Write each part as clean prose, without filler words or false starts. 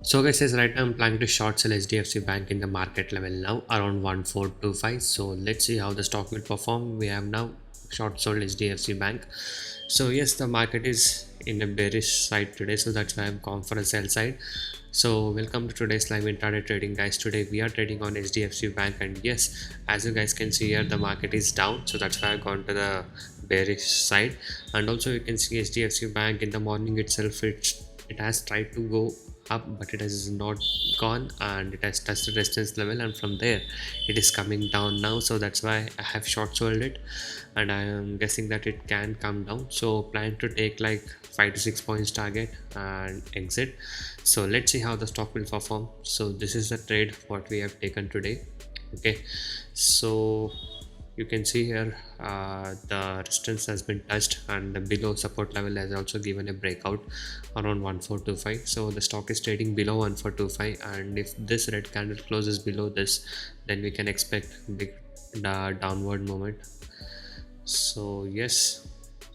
So guys, yes, right now I'm planning to short sell HDFC Bank in the market level now around 1425. So let's see how the stock will perform. We have now short sold HDFC Bank. So yes, the market is in a bearish side today, so that's why I'm gone for a sell side. So welcome to today's live intraday trading, guys. Today we are trading on HDFC Bank, and yes, as you guys can see here, the market is down, so that's why I've gone to the bearish side. And also you can see HDFC Bank in the morning itself, it has tried to go up, but it has not gone, and it has touched the resistance level, and from there it is coming down now. So that's why I have short sold it, and I am guessing that it can come down. So plan to take like 5 to 6 points target and exit. So let's see how the stock will perform. So this is the trade what we have taken today. Okay, so you can see here the resistance has been touched, and the below support level has also given a breakout around 1425. So the stock is trading below 1425, and if this red candle closes below this, then we can expect big downward movement. So yes,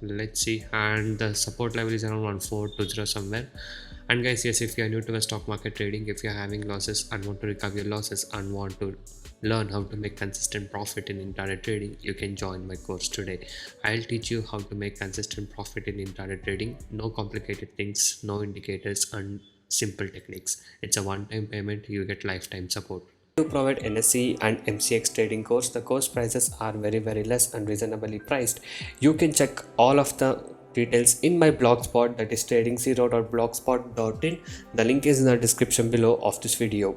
let's see. And the support level is around 1420 somewhere. And guys, yes, if you are new to the stock market trading, if you are having losses and want to recover your losses and want to learn how to make consistent profit in intraday trading, you can join my course today. I'll teach you how to make consistent profit in intraday trading. No complicated things, no indicators, and simple techniques. It's a one-time payment. You get lifetime support. To provide NSE and MCX trading course, the course prices are very less and reasonably priced. You can check all of the details in my blogspot, that is trading0.blogspot.in. The link is in the description below of this video.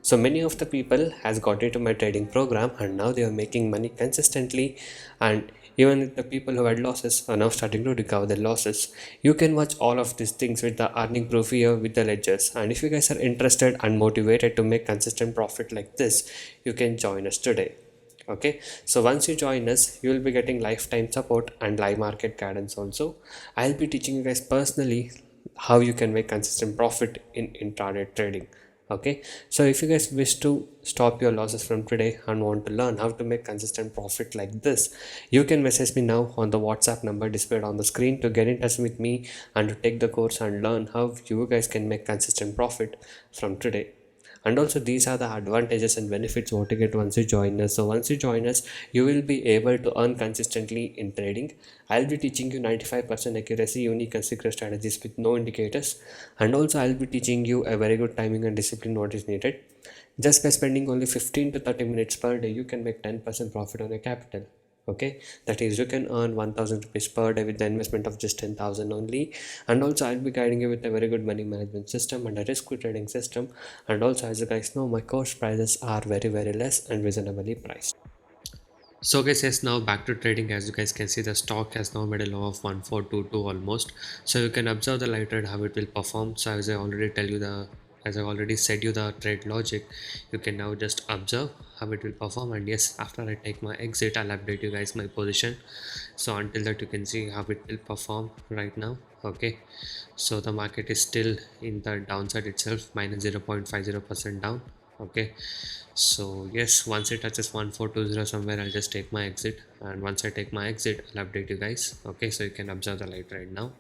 So many of the people has got into my trading program, and now they are making money consistently, and even the people who had losses are now starting to recover their losses. You can watch all of these things with the earning proof here with the ledgers, and if you guys are interested and motivated to make consistent profit like this, you can join us today. Okay, so once you join us, you will be getting lifetime support and live market guidance also. I'll be teaching you guys personally how you can make consistent profit in intraday trading. Okay, so if you guys wish to stop your losses from today and want to learn how to make consistent profit like this, you can message me now on the WhatsApp number displayed on the screen to get in touch with me and to take the course and learn how you guys can make consistent profit from today. And also these are the advantages and benefits what you get once you join us. So once you join us, you will be able to earn consistently in trading. I'll be teaching you 95% accuracy unique and secret strategies with no indicators, and also I'll be teaching you a very good timing and discipline what is needed. Just by spending only 15 to 30 minutes per day, you can make 10% profit on your capital. Okay, that is, you can earn 1000 rupees per day with the investment of just 10,000 only. And also I'll be guiding you with a very good money management system and a risk trading system. And also, as you guys know, my course prices are very less and reasonably priced. So guys, yes, now back to trading. As you guys can see, the stock has now made a low of 1422 almost. So you can observe the light trade how it will perform. So as I already said you the trade logic, you can now just observe how it will perform. And yes, after I take my exit, I'll update you guys my position. So until that, you can see how it will perform right now. Okay, so the market is still in the downside itself, minus 0.50% down. Okay, so yes, once it touches 1420 somewhere, I'll just take my exit, and once I take my exit, I'll update you guys. Okay, so you can observe the light right now.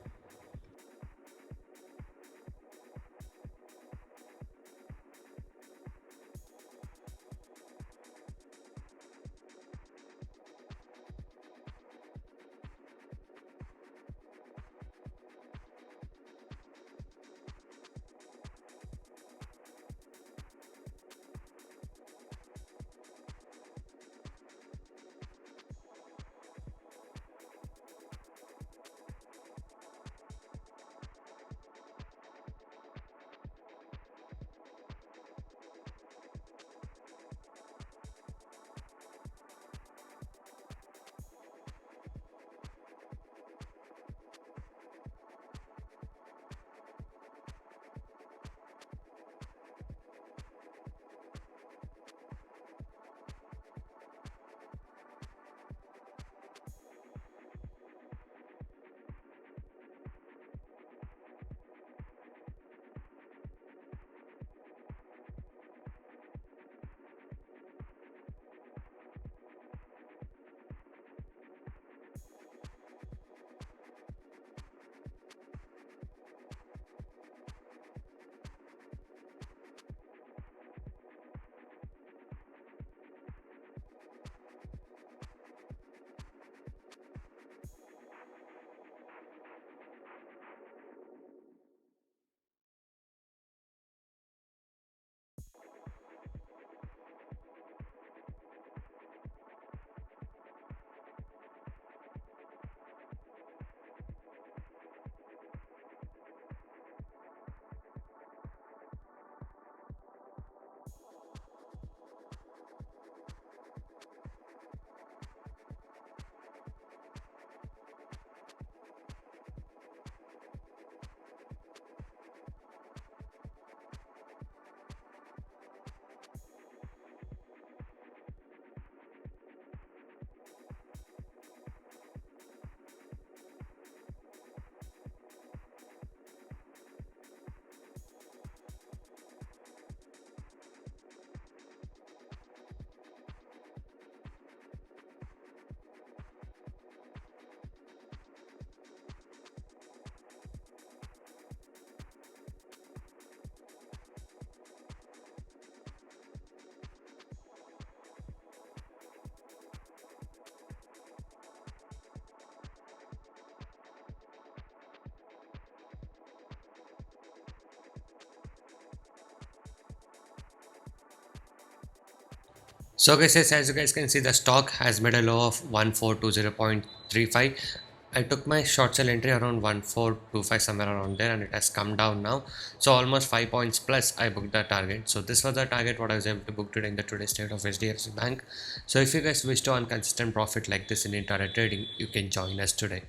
So guys, yes, as you guys can see, the stock has made a low of 1420.35. I took my short sell entry around 1425, somewhere around there, and it has come down now. So almost 5 points plus I booked the target. So this was the target what I was able to book today in the today's trade of HDFC Bank. So if you guys wish to earn consistent profit like this in intraday trading, you can join us today.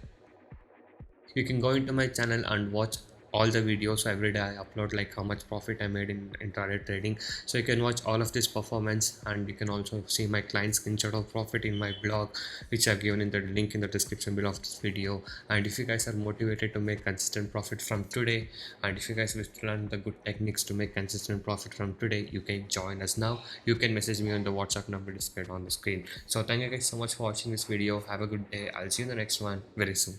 You can go into my channel and watch all the videos. So every day I upload like how much profit I made in intraday trading, so you can watch all of this performance, and you can also see my client screenshot of profit in my blog, which I've given in the link in the description below of this video. And if you guys are motivated to make consistent profit from today, and if you guys wish to learn the good techniques to make consistent profit from today, you can join us now. You can message me on the WhatsApp number displayed on the screen. So thank you guys so much for watching this video. Have a good day. I'll see you in the next one very soon.